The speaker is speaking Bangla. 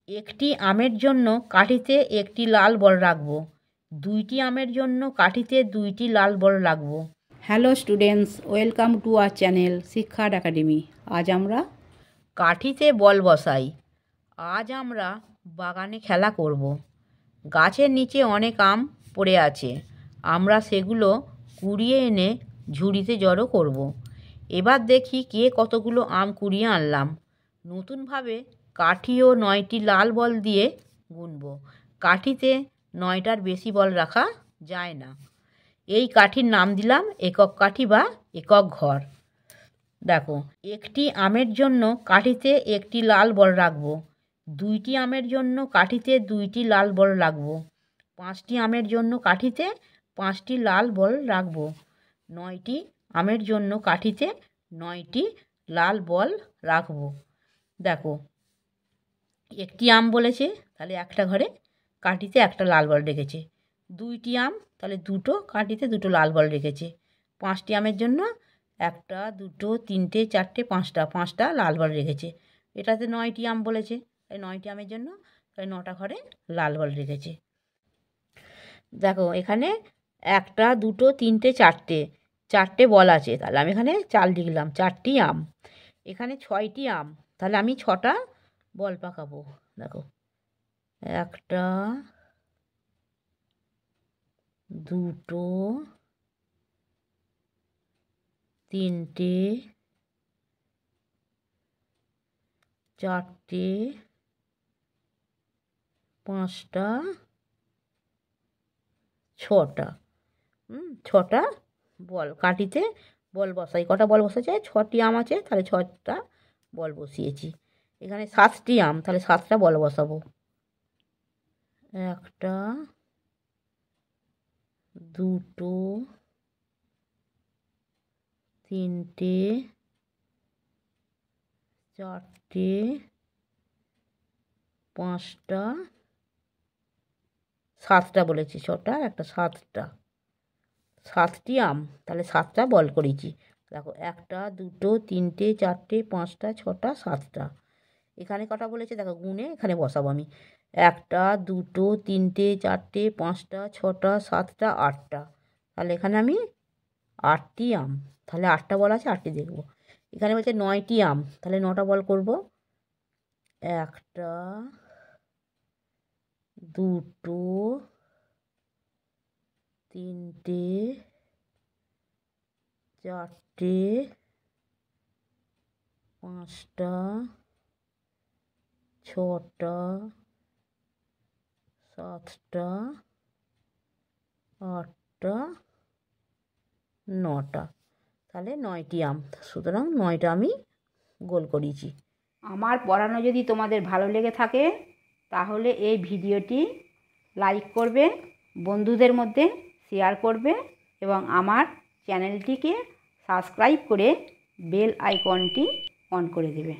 একটি আমের জন্য কাঠিতে একটি লাল বল রাখব। দুইটি আমের জন্য কাঠিতে দুইটি লাল বল রাখব। Hello students, welcome to our channel শিক্ষার একাডেমি। আজ আমরা কাঠিতে বল বসাই। আজ আমরা বাগানে খেলা করব। গাছের নিচে অনেক আম পড়ে আছে। আমরা সেগুলো কুড়িয়ে এনে ঝুড়িতে জড়ো করব। এবার দেখি কে কতগুলো আম কুড়িয়ে আনলাম। নতুনভাবে কাঠি ও 9টি লাল বল দিয়ে গুনব। কাঠিতে 9টার বেশি বল রাখা যায় না। এই কাঠির নাম দিলাম একক কাঠি বা একক ঘর। দেখো, একটি আমের জন্য কাঠিতে একটি লাল বল রাখব। দুইটি আমের জন্য কাঠিতে দুইটি লাল বল রাখব। 5টি আমের জন্য কাঠিতে 5টি লাল বল রাখব। 9টি আমের জন্য কাঠিতে 9টি লাল বল রাখব। দেখো, একটি আম বলেছে, তাহলে একটা ঘরে কাঠিতে একটা লাল বল রেখেছে। দুইটি আম, তাহলে দুটো কাঠিতে দুটো লাল বল রেখেছে। 5টি আমের জন্য একটা, দুটো, তিনটে, চারটে, পাঁচটা লাল বল রেখেছে। এটাতে 9টি আম বলেছে, তাই 9টি আমের জন্য তাই 9টা ঘরে লাল বল রেখেছে। দেখো, এখানে একটা, দুটো, তিনটে, চারটে বল আছে, তাহলে আমি এখানে 4 লিখলাম। 4টি আম। এখানে 6টি আম, তাহলে আমি 6টা বল পাকাবো। দেখো, একটা, দুটো, তিনটে, চারটে, 5টা, 6টা। 6টা বল কাঠিতে বল বসাই। কটা বল বসেছে? 6টি আম আছে, তাহলে 6টা বল বসিয়েছি। এখানে 7টি আম, তাহলে 7টা বল বসাবো। একটা, দুটো, তিনটে, চারটে, 5টা, 7টা বলেছি। 6টা একটা 7টা। 7টি আম, তাহলে 7টা বল করেছি। দেখো, একটা, দুটো, তিনটে, চারটে, 5টা, 6টা, 7টা। এখানে কটা বলেছে দেখো, গুনে এখানে বসাবো আমি। একটা, দুটো, তিনটে, চারটে, 5টা, 6টা, 7টা, 8টা। তাহলে এখানে আমি 8টি আম, তাহলে 8টা বল আছে, 8টি দেখবো। এখানে বলছে 9টি আম, তাহলে 9টা বল করব। একটা, দুটো, তিনটে, চারটে, 5টা, 6টা, 7টা, 8টা, 9টা। তাহলে 9টি আম, সুতরাং 9টা আমি গোল করিয়েছি। আমার পড়ানো যদি তোমাদের ভালো লেগে থাকে তাহলে এই ভিডিওটি লাইক করবে, বন্ধুদের মধ্যে শেয়ার করবে এবং আমার চ্যানেলটিকে সাবস্ক্রাইব করে বেল আইকনটি অন করে দেবে।